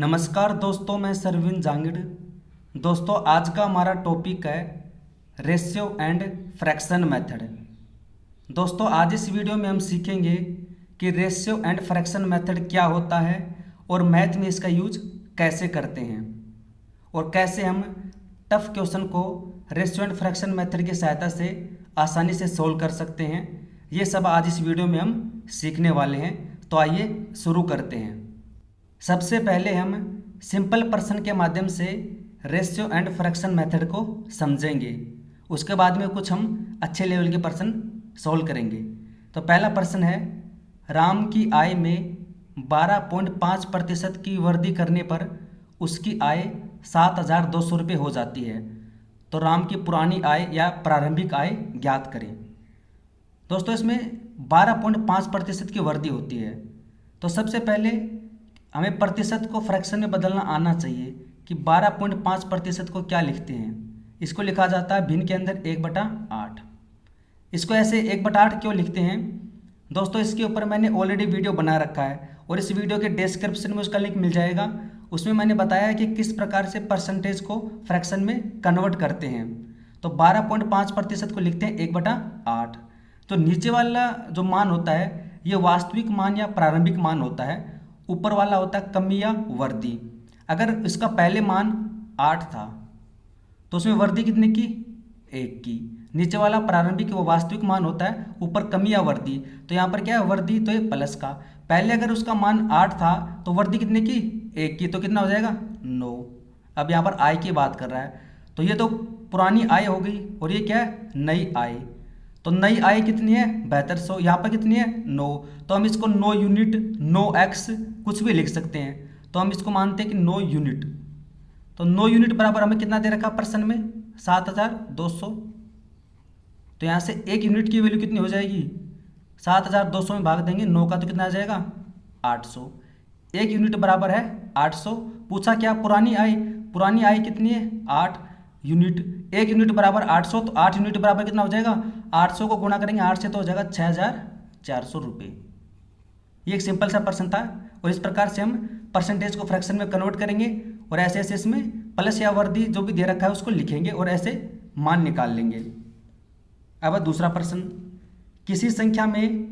नमस्कार दोस्तों, मैं सरविन जांगिड़। दोस्तों, आज का हमारा टॉपिक है रेशियो एंड फ्रैक्शन मेथड। दोस्तों, आज इस वीडियो में हम सीखेंगे कि रेशियो एंड फ्रैक्शन मेथड क्या होता है और मैथ में इसका यूज कैसे करते हैं और कैसे हम टफ क्वेश्चन को रेशियो एंड फ्रैक्शन मेथड की सहायता से आसानी से सोल्व कर सकते हैं। ये सब आज इस वीडियो में हम सीखने वाले हैं। तो आइए शुरू करते हैं। सबसे पहले हम सिंपल पर्सन के माध्यम से रेशियो एंड फ्रैक्शन मेथड को समझेंगे। उसके बाद में कुछ हम अच्छे लेवल के पर्सन सॉल्व करेंगे। तो पहला पर्सन है, राम की आय में 12.5% की वृद्धि करने पर उसकी आय 7,200 रुपये हो जाती है। तो राम की पुरानी आय या प्रारंभिक आय ज्ञात करें। दोस्तों, इसमें 12.5% की वृद्धि होती है। तो सबसे पहले हमें प्रतिशत को फ्रैक्शन में बदलना आना चाहिए कि 12.5% को क्या लिखते हैं। इसको लिखा जाता है भिन्न के अंदर 1/8। इसको ऐसे 1/8 क्यों लिखते हैं दोस्तों, इसके ऊपर मैंने ऑलरेडी वीडियो बना रखा है और इस वीडियो के डिस्क्रिप्शन में उसका लिंक मिल जाएगा। उसमें मैंने बताया कि किस प्रकार से परसेंटेज को फ्रैक्शन में कन्वर्ट करते हैं। तो 12.5% को लिखते हैं 1/8। तो नीचे वाला जो मान होता है ये वास्तविक मान या प्रारंभिक मान होता है, ऊपर वाला होता है कमी या वृद्धि। अगर इसका पहले मान 8 था तो उसमें वृद्धि कितने की? 1 की। नीचे वाला प्रारंभिक वो वास्तविक मान होता है, ऊपर कमी या वृद्धि। तो यहाँ पर क्या है, वृद्धि, तो ये प्लस का। पहले अगर उसका मान 8 था तो वृद्धि कितने की? 1 की। तो कितना हो जाएगा? 9। अब यहाँ पर आय की बात कर रहा है, तो ये तो पुरानी आय हो गई और ये क्या है? नई आय। तो नई आय कितनी है? 7200। यहाँ पर कितनी है? 9। तो हम इसको 9 यूनिट, 9x कुछ भी लिख सकते हैं। तो हम इसको मानते हैं कि 9 यूनिट। तो 9 यूनिट बराबर हमें कितना दे रखा पर्सन में? 7,200। तो यहाँ से 1 यूनिट की वैल्यू कितनी हो जाएगी? 7,200 में भाग देंगे 9 का, तो कितना आ जाएगा? 800। 1 यूनिट बराबर है 800। पूछा क्या? पुरानी आय। पुरानी आय कितनी है? 8 यूनिट। 1 यूनिट बराबर 800, तो 8 यूनिट बराबर कितना हो जाएगा? 800 को गुणा करेंगे 8 से तो हो जाएगा 6,400 रुपये। ये एक सिंपल सा पर्सन था और इस प्रकार से हम परसेंटेज को फ्रैक्शन में कन्वर्ट करेंगे और ऐसे ऐसे इसमें प्लस या वृद्धि जो भी दे रखा है उसको लिखेंगे और ऐसे मान निकाल लेंगे। अब दूसरा प्रश्न, किसी संख्या में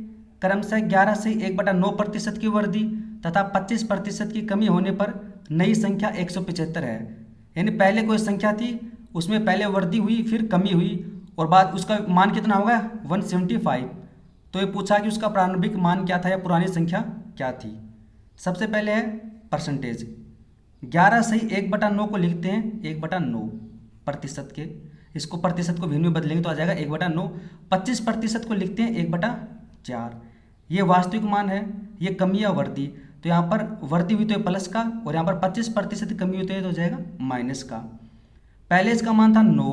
क्रमशः 11 से 1/9% की वृद्धि तथा 25% की कमी होने पर नई संख्या 175 है। यानी पहले कोई संख्या थी, उसमें पहले वृद्धि हुई, फिर कमी हुई और बाद उसका मान कितना होगा? 175। तो ये पूछा कि उसका प्रारंभिक मान क्या था या पुरानी संख्या क्या थी। सबसे पहले है परसेंटेज। 11 से 1/9 को लिखते हैं 1/9 प्रतिशत के। इसको प्रतिशत को भिन्न में बदलेंगे तो आ जाएगा 1/9। 25% को लिखते हैं 1/4। ये वास्तविक मान है, ये कमी या वृद्धि। तो यहाँ पर वृद्धि हुई तो ये प्लस का और यहाँ पर 25% कमी हुई तो ये हो जाएगा माइनस का। पहले इसका मान था 9,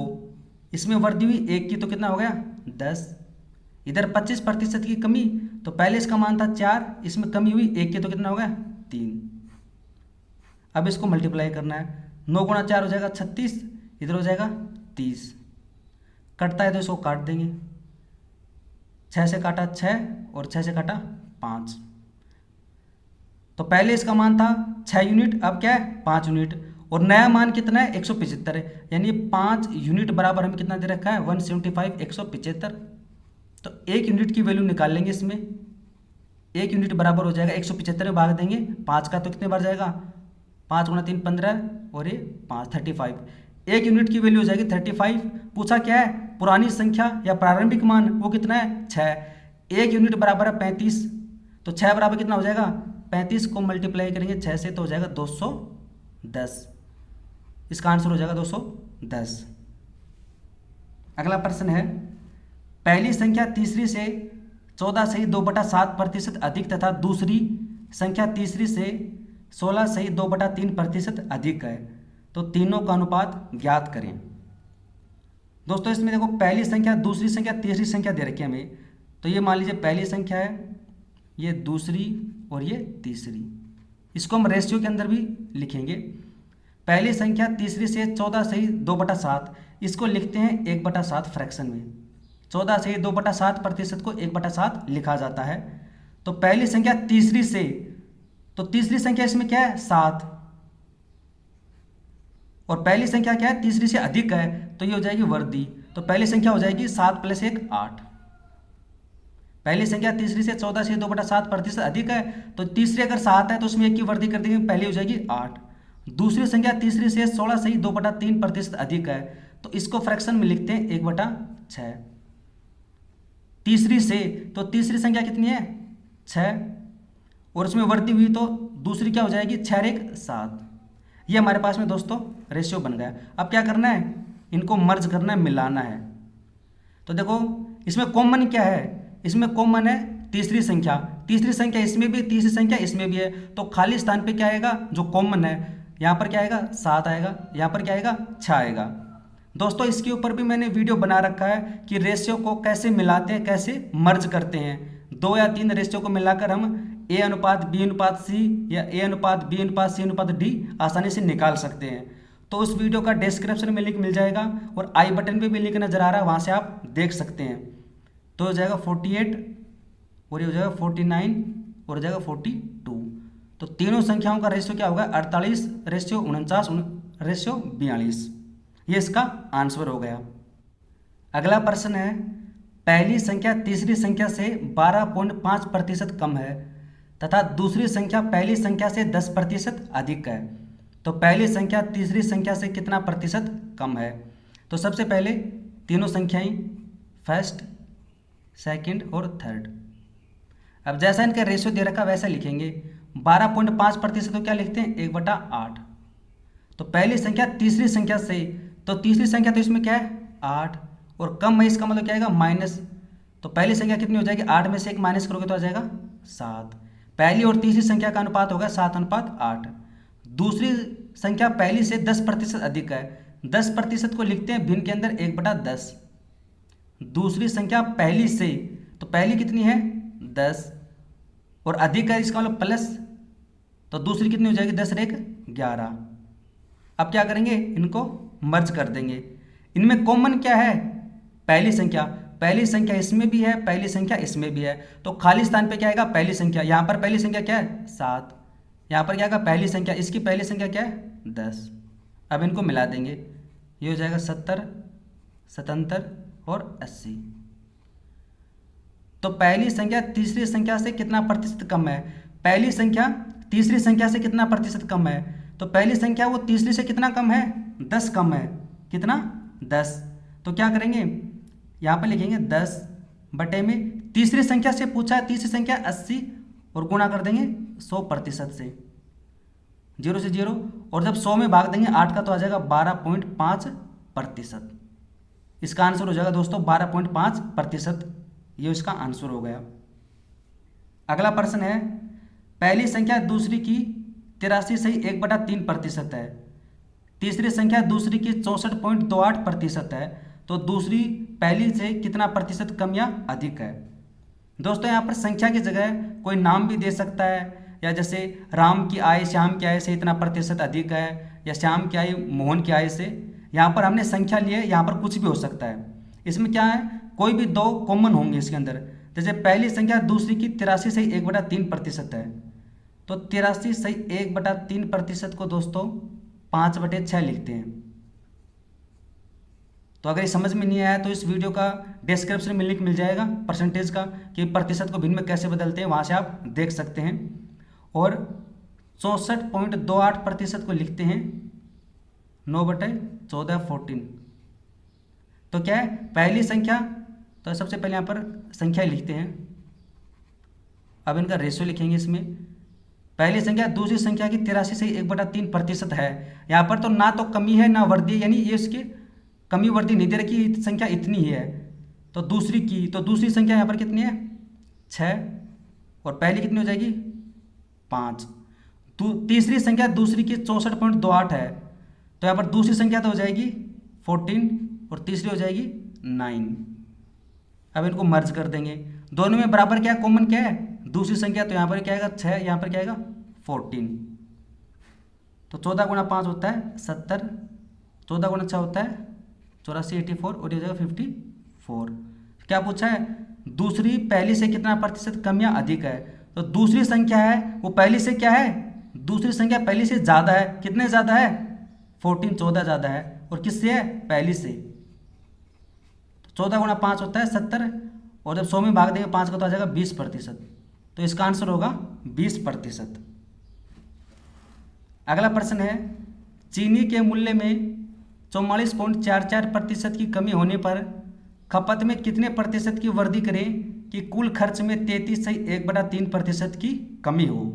इसमें वृद्धि हुई 1 की, तो कितना हो गया? 10। इधर 25% की कमी, तो पहले इसका मान था 4, इसमें कमी हुई 1 की, तो कितना हो गया? 3। अब इसको मल्टीप्लाई करना है। 9 गुणा 4 हो जाएगा 36, इधर हो जाएगा 30। कटता है तो इसको काट देंगे। 6 से काटा 6 और 6 से काटा 5। तो पहले इसका मान था 6 यूनिट, अब क्या है? 5 यूनिट। और नया मान कितना है? 175 है। यानी 5 यूनिट बराबर हमें कितना दे रखा है? 175, 175। तो 1 यूनिट की वैल्यू निकाल लेंगे इसमें। 1 यूनिट बराबर हो जाएगा 175 में भाग देंगे 5 का, तो कितने बार जाएगा? 5 गुणा 3 15 और ये 5 35। 1 यूनिट की वैल्यू हो जाएगी 35। पूछा क्या है? पुरानी संख्या या प्रारंभिक मान, वो कितना है? 6। 1 यूनिट बराबर है 35। तो 6 बराबर कितना हो जाएगा? 35 को मल्टीप्लाई करेंगे 6 से तो हो जाएगा 210। इसका आंसर हो जाएगा 210। अगला प्रश्न है, पहली संख्या तीसरी से 14 सही 2/7% अधिक तथा दूसरी संख्या तीसरी से 16 सही 2/3% अधिक है। तो तीनों का अनुपात ज्ञात करें। दोस्तों, इसमें देखो पहली संख्या, दूसरी संख्या, तीसरी संख्या दे रखी है हमें। तो ये मान लीजिए पहली संख्या है, ये दूसरी और ये तीसरी। इसको हम रेशियो के अंदर भी लिखेंगे। पहली संख्या तीसरी से 14 सही 2/7, इसको लिखते हैं 1/7 फ्रैक्शन में। 14 से 2/7% को 1/7 लिखा जाता है। तो पहली संख्या तीसरी से, तो तीसरी संख्या इसमें क्या है 7, और पहली संख्या क्या है, तीसरी से अधिक है, तो ये हो जाएगी वर्दी। तो पहली संख्या हो जाएगी 7 + 1 8। पहली संख्या तीसरी से 14 से 2/7% अधिक है, तो तीसरी अगर 7 है तो उसमें 1 की वृद्धि कर देंगे, पहली हो जाएगी 8। दूसरी संख्या तीसरी से 16 से 2/3% अधिक है, तो इसको फ्रैक्शन में लिखते हैं 1/6। तीसरी से, तो तीसरी संख्या कितनी है, 6, और उसमें वृद्धि हुई तो दूसरी क्या हो जाएगी, 6 और 1 7। ये हमारे पास में दोस्तों रेशियो बन गया। अब क्या करना है, इनको मर्ज करना है, मिलाना है। तो देखो इसमें कॉमन क्या है, इसमें कॉमन है तीसरी संख्या, तीसरी संख्या इसमें भी, तीसरी संख्या इसमें भी है, तो खाली स्थान पे क्या आएगा, जो कॉमन है, यहाँ पर क्या आएगा 7 आएगा, यहाँ पर क्या आएगा 6 आएगा। दोस्तों इसके ऊपर भी मैंने वीडियो बना रखा है कि रेशियो को कैसे मिलाते हैं, कैसे मर्ज करते हैं। 2 या 3 रेशियो को मिलाकर हम A/B/C या A/B/C/D आसानी से निकाल सकते हैं। तो उस वीडियो का डिस्क्रिप्शन में लिंक मिल जाएगा और आई बटन पे भी लिंक नज़र आ रहा है, वहाँ से आप देख सकते हैं। तो हो जाएगा 48 और ये हो जाएगा 49 और हो जाएगा 42। तो तीनों संख्याओं का रेशियो क्या होगा, 48:49:42। ये इसका आंसर हो गया। अगला प्रश्न है, पहली संख्या तीसरी संख्या से 12.5% कम है तथा दूसरी संख्या पहली संख्या से 10% अधिक है, तो पहली संख्या तीसरी संख्या से कितना प्रतिशत कम है। तो सबसे पहले तीनों संख्याएं फर्स्ट, सेकंड और थर्ड। अब जैसा इनका रेशियो दे रखा वैसा लिखेंगे। 12.5% तो क्या लिखते हैं, 1/8। तो पहली संख्या तीसरी संख्या से, तो तीसरी संख्या तो इसमें क्या है 8, और कम है इसका मतलब क्या आएगा माइनस। तो पहली संख्या कितनी हो जाएगी, 8 में से 1 माइनस करोगे तो आ जाएगा 7। पहली और तीसरी संख्या का अनुपात होगा 7:8। दूसरी संख्या पहली से 10% अधिक है, 10% को लिखते हैं भिन्न के अंदर 1/10। दूसरी संख्या पहली से, तो पहली कितनी है 10 और अधिक है इसका मतलब प्लस, तो दूसरी कितनी हो जाएगी 10 और 1 11। अब क्या करेंगे, इनको मर्ज कर देंगे। इनमें कॉमन क्या है, पहली संख्या, पहली संख्या इसमें भी है, पहली संख्या इसमें भी है, तो खाली स्थान पे क्या आएगा पहली संख्या। यहाँ पर पहली संख्या क्या है 7, यहाँ पर क्या आएगा पहली संख्या, इसकी पहली संख्या क्या है 10। अब इनको मिला देंगे, ये हो जाएगा 70, 77 और 80। तो पहली संख्या तीसरी संख्या से कितना प्रतिशत कम है, पहली संख्या तीसरी संख्या से कितना प्रतिशत कम है, तो पहली संख्या वो तीसरी से कितना कम है 10 कम है, कितना 10। तो क्या करेंगे, यहाँ पर लिखेंगे 10 बटे में तीसरी संख्या से पूछा है, तीसरी संख्या 80 और गुणा कर देंगे 100% से, 0 से 0, और जब 100 में भाग देंगे 8 का तो आ जाएगा 12.5%। इसका आंसर हो जाएगा दोस्तों 12.5%। ये इसका आंसर हो गया। अगला प्रश्न है, पहली संख्या दूसरी की 83.1/3% है, तीसरी संख्या दूसरी की 64.28% है, तो दूसरी पहली से कितना प्रतिशत कम या अधिक है। दोस्तों यहाँ पर संख्या की जगह कोई नाम भी दे सकता है, या जैसे राम की आय श्याम की आय से इतना प्रतिशत अधिक है, या श्याम की आय मोहन की आय से। यहाँ पर हमने संख्या ली है, यहाँ पर कुछ भी हो सकता है। इसमें क्या है, कोई भी 2 कॉमन होंगे इसके अंदर। जैसे पहली संख्या दूसरी की 83.1/3% है, तो 83.1/3% को दोस्तों 5/6 लिखते हैं। तो अगर ये समझ में नहीं आया तो इस वीडियो का डिस्क्रिप्शन में लिंक मिल जाएगा परसेंटेज का, कि प्रतिशत को भिन्न में कैसे बदलते हैं, वहाँ से आप देख सकते हैं। और 64.28% को लिखते हैं 9/14 14। तो क्या है, पहली संख्या, तो सबसे पहले यहाँ पर संख्या लिखते हैं। अब इनका रेशियो लिखेंगे। इसमें पहली संख्या दूसरी संख्या की 83.1/3% है। यहाँ पर तो ना तो कमी है ना वृद्धि, यानी ये इसकी कमी वृद्धि नहीं दे रखी, संख्या इतनी ही है। तो दूसरी की, तो दूसरी संख्या यहाँ पर कितनी है 6, और पहली कितनी हो जाएगी 5। तीसरी संख्या दूसरी की 64.28 है, तो यहाँ पर दूसरी संख्या तो हो जाएगी 14 और तीसरी हो जाएगी 9। अब इनको मर्ज कर देंगे। दोनों में बराबर क्या है, कॉमन क्या है, दूसरी संख्या, तो यहाँ पर क्या आएगा 6, यहाँ पर क्या आएगा 14। तो 14 गुणा 5 होता है 70, 14 गुणा 6 होता है 84 84, और ये हो जाएगा 54। क्या पूछा है, दूसरी पहली से कितना प्रतिशत कम या अधिक है। तो दूसरी संख्या है वो पहली से क्या है, दूसरी संख्या पहली से ज़्यादा है, कितने ज़्यादा है 14 ज़्यादा है, और किससे है? पहली से। 14 गुणा 5 होता है 70, और जब 100 में भाग देंगे 5 का तो आ जाएगा 20%। तो इसका आंसर होगा 20%। अगला प्रश्न है, चीनी के मूल्य में 44.44% की कमी होने पर खपत में कितने प्रतिशत की वृद्धि करें कि कुल खर्च में 33.1/3% की कमी हो?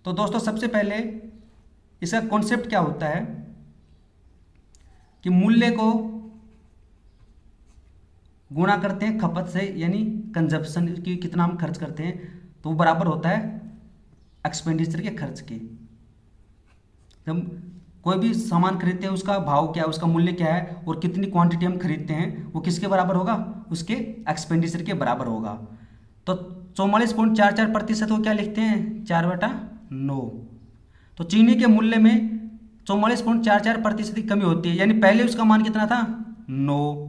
तो दोस्तों सबसे पहले इसका कॉन्सेप्ट क्या होता है कि मूल्य को गुणा करते हैं खपत से, यानी कंजप्शन की कितना हम खर्च करते हैं, तो वो बराबर होता है एक्सपेंडिचर के खर्च के। जब कोई भी सामान खरीदते हैं उसका भाव क्या है, उसका मूल्य क्या है, और कितनी क्वांटिटी हम खरीदते हैं, वो किसके बराबर होगा? उसके एक्सपेंडिचर के बराबर होगा। तो 44.44% को क्या लिखते हैं? 4/9। तो चीनी के मूल्य में 44.44% की कमी होती है, यानी पहले उसका मान कितना था? 9।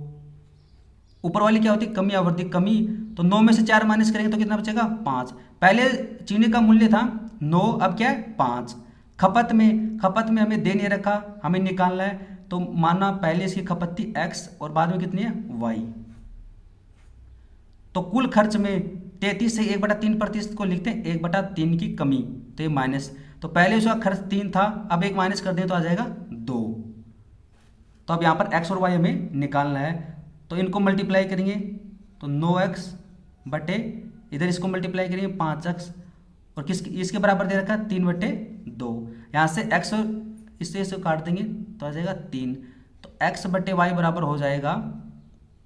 ऊपर वाली क्या होती है? कमी या वृद्धि। कमी, तो 9 में से 4 माइनस करेंगे तो कितना बचेगा? 5। पहले चीनी का मूल्य था 9, अब क्या है? 5। खपत में हमें दे नहीं रखा, हमें निकालना है, तो माना पहले इसकी खपत थी x और बाद में कितनी है? y। तो कुल खर्च में 33 से 1/3% को लिखते हैं 1/3 की कमी, तो ये माइनस। तो पहले उसका खर्च 3 था, अब 1 माइनस कर दें तो आ जाएगा 2। तो अब यहाँ पर x और y हमें निकालना है, तो इनको मल्टीप्लाई करेंगे तो 9x बटे, इधर इसको मल्टीप्लाई करेंगे 5x, और इसके बराबर दे रखा है 3/2। यहाँ से x और इससे काट देंगे तो आ जाएगा 3। तो x बटे वाई बराबर हो जाएगा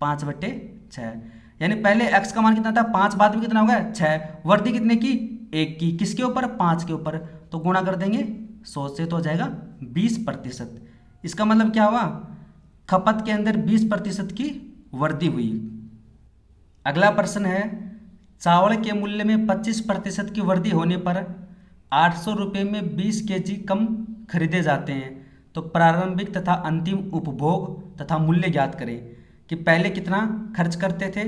5/6। यानी पहले x का मान कितना था? 5, बाद में कितना होगा? 6। वृद्धि कितने की? 1 की। किसके ऊपर? 5 के ऊपर। तो गुणा कर देंगे 100 से, तो हो जाएगा 20%। इसका मतलब क्या हुआ? खपत के अंदर 20% की वृद्धि हुई। अगला प्रश्न है, चावल के मूल्य में 25% की वृद्धि होने पर 800 रुपये में 20 kg कम खरीदे जाते हैं, तो प्रारंभिक तथा अंतिम उपभोग तथा मूल्य ज्ञात करें। कि पहले कितना खर्च करते थे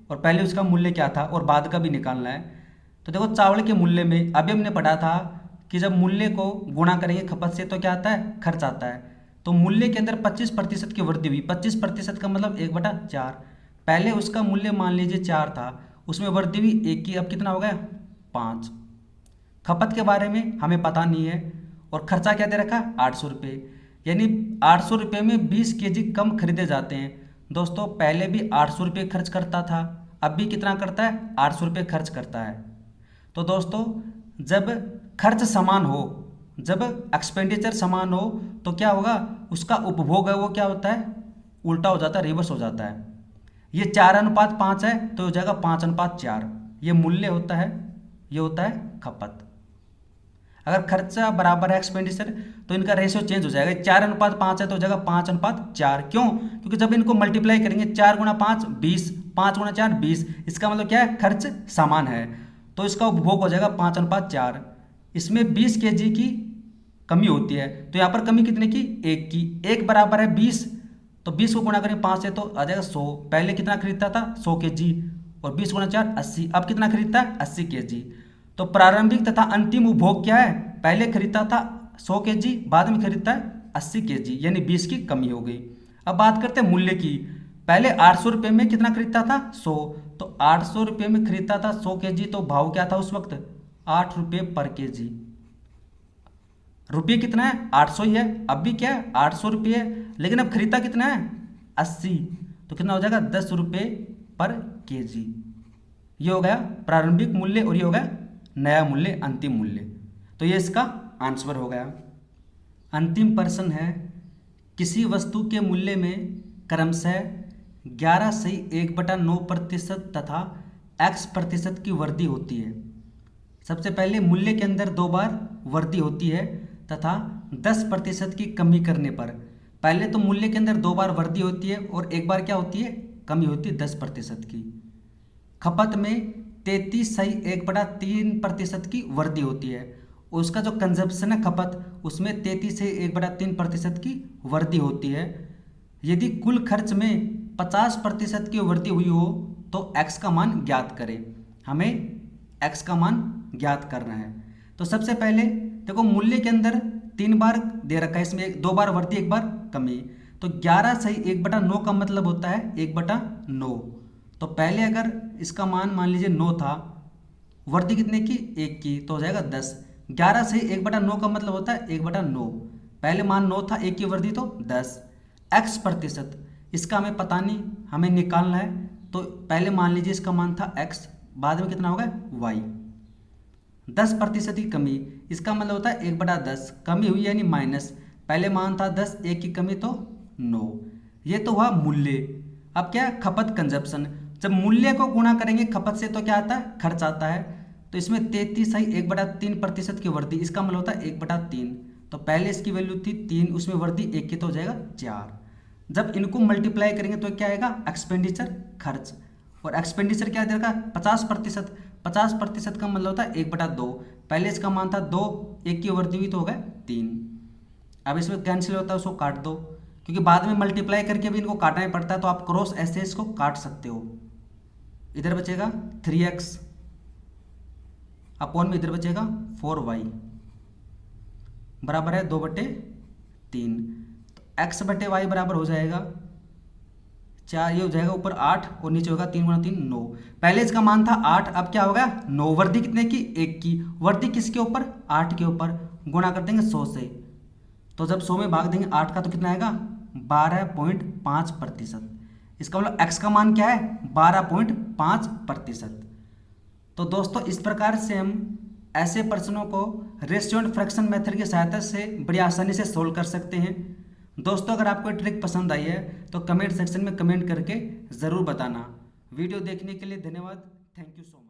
और पहले उसका मूल्य क्या था, और बाद का भी निकालना है। तो देखो चावल के मूल्य में अभी हमने पढ़ा था कि जब मूल्य को गुणा करेंगे खपत से तो क्या आता है? खर्च आता है। तो मूल्य के अंदर 25% की वृद्धि हुई। 25% का मतलब 1/4। पहले उसका मूल्य मान लीजिए 4 था, उसमें वृद्धि हुई 1 की, अब कितना हो गया? 5। खपत के बारे में हमें पता नहीं है, और खर्चा क्या दे रखा? 800 रुपये। यानी 800 रुपये में 20 kg कम खरीदे जाते हैं। दोस्तों पहले भी 800 रुपये खर्च करता था, अब भी कितना करता है? 800 रुपये खर्च करता है। तो दोस्तों जब खर्च समान हो, जब एक्सपेंडिचर समान हो, तो क्या होगा? उसका उपभोग है वो क्या होता है? उल्टा हो जाता है, रिवर्स हो जाता है। ये 4:5 है तो हो जाएगा 5:4। ये मूल्य होता है, ये होता है खपत। अगर खर्चा बराबर है एक्सपेंडिचर तो इनका रेशियो चेंज हो जाएगा। 4:5 है तो हो जाएगा 5:4। क्यों? क्योंकि जब इनको मल्टीप्लाई करेंगे 4 × 5 20, 5 × 4 20, इसका मतलब क्या है? खर्च समान है, तो इसका उपभोग हो जाएगा 5:4। इसमें 20 kg की कमी होती है, तो यहाँ पर कमी कितने की? 1 की। 1 बराबर है 20, तो 20 को गुणा करें 5 से तो आ जाएगा 100। पहले कितना खरीदता था? 100 kg, और 20 × 4 80। अब कितना खरीदता है? 80 kg। तो प्रारंभिक तथा अंतिम उपभोग क्या है? पहले खरीदता था 100 kg, बाद में खरीदता है 80 kg, यानी 20 की कमी हो गई। अब बात करते हैं मूल्य की। पहले 800 रुपये में कितना खरीदता था? 100। तो 800 रुपये में खरीदता था 100 kg, तो भाव क्या था उस वक्त? 8 रुपये पर kg। रुपये कितना है? 800 ही है। अब भी क्या है? 800 रुपये है, लेकिन अब खरीदता कितना है? 80। तो कितना हो जाएगा? 10 रुपये पर kg। ये हो गया प्रारंभिक मूल्य, और ये हो गया नया मूल्य, अंतिम मूल्य। तो ये इसका आंसर हो गया। अंतिम प्रश्न है, किसी वस्तु के मूल्य में क्रमशः 11 से 1/9% तथा x% की वृद्धि होती है। सबसे पहले मूल्य के अंदर 2 बार वृद्धि होती है तथा 10% की कमी करने पर। पहले तो मूल्य के अंदर 2 बार वृद्धि होती है और 1 बार क्या होती है? कमी होती है 10% की। खपत में 33.1/3% की वृद्धि होती है। उसका जो कंजप्शन है खपत, उसमें 33 से 1/3% की वृद्धि होती है। यदि कुल खर्च में 50% की वृद्धि हुई हो तो x का मान ज्ञात करें। हमें x का मान ज्ञात करना है। तो सबसे पहले देखो मूल्य के अंदर 3 बार दे रखा है, इसमें 2 बार वृद्धि 1 बार कमी। तो 11 सही 1/9 का मतलब होता है 1/9। तो पहले अगर इसका मान लीजिए 9 था, वृद्धि कितने की 1 की, तो हो जाएगा 10। 11 सही 1/9 का मतलब होता है 1/9। पहले मान 9 था, 1 की वृद्धि तो 10। x प्रतिशत, इसका हमें पता नहीं, हमें निकालना है। तो पहले मान लीजिए इसका मान था x, बाद में कितना होगा y। 10% की कमी, इसका मतलब होता है 1/10, कमी हुई यानी माइनस। पहले मान था 10, 1 की कमी तो 9। ये तो हुआ मूल्य। अब क्या है, खपत कंजप्शन। जब मूल्य को गुणा करेंगे खपत से तो क्या आता है, खर्च आता है। तो इसमें 33 सही 1/3% की वृद्धि, इसका मतलब होता है 1/3। तो पहले इसकी वैल्यू थी 3, उसमें वृद्धि 1 की तो हो जाएगा 4। जब इनको मल्टीप्लाई करेंगे तो क्या आएगा, एक्सपेंडिचर, खर्च। और एक्सपेंडिचर क्या देगा, 50%। 50% का मतलब होता है 1/2। पहले इसका मान था 2, 1 की वृद्धि हुई तो हो गया 3। अब इसमें कैंसिल होता है, उसको काट दो, क्योंकि बाद में मल्टीप्लाई करके भी इनको काटना ही पड़ता है। तो आप क्रॉस ऐसे इसको काट सकते हो। इधर बचेगा 3x अपॉन में इधर बचेगा 4y बराबर है 2/3। तो x/y बराबर हो जाएगा 4, ये हो जाएगा ऊपर 8 और नीचे होगा 3 × 3 9। पहले इसका मान था 8, अब क्या होगा 9, वृद्धि कितने की 1 की, वृद्धि किसके ऊपर 8 के ऊपर, गुणा कर देंगे 100 से। तो जब 100 में भाग देंगे 8 का तो कितना आएगा 12.5%। इसका मतलब x का मान क्या है 12.5%। तो दोस्तों इस प्रकार से हम ऐसे प्रश्नों को रेशियो एंड फ्रैक्शन मेथड की सहायता से बड़ी आसानी से सोल्व कर सकते हैं। दोस्तों अगर आपको ट्रिक पसंद आई है तो कमेंट सेक्शन में कमेंट करके ज़रूर बताना। वीडियो देखने के लिए धन्यवाद। Thank you so much.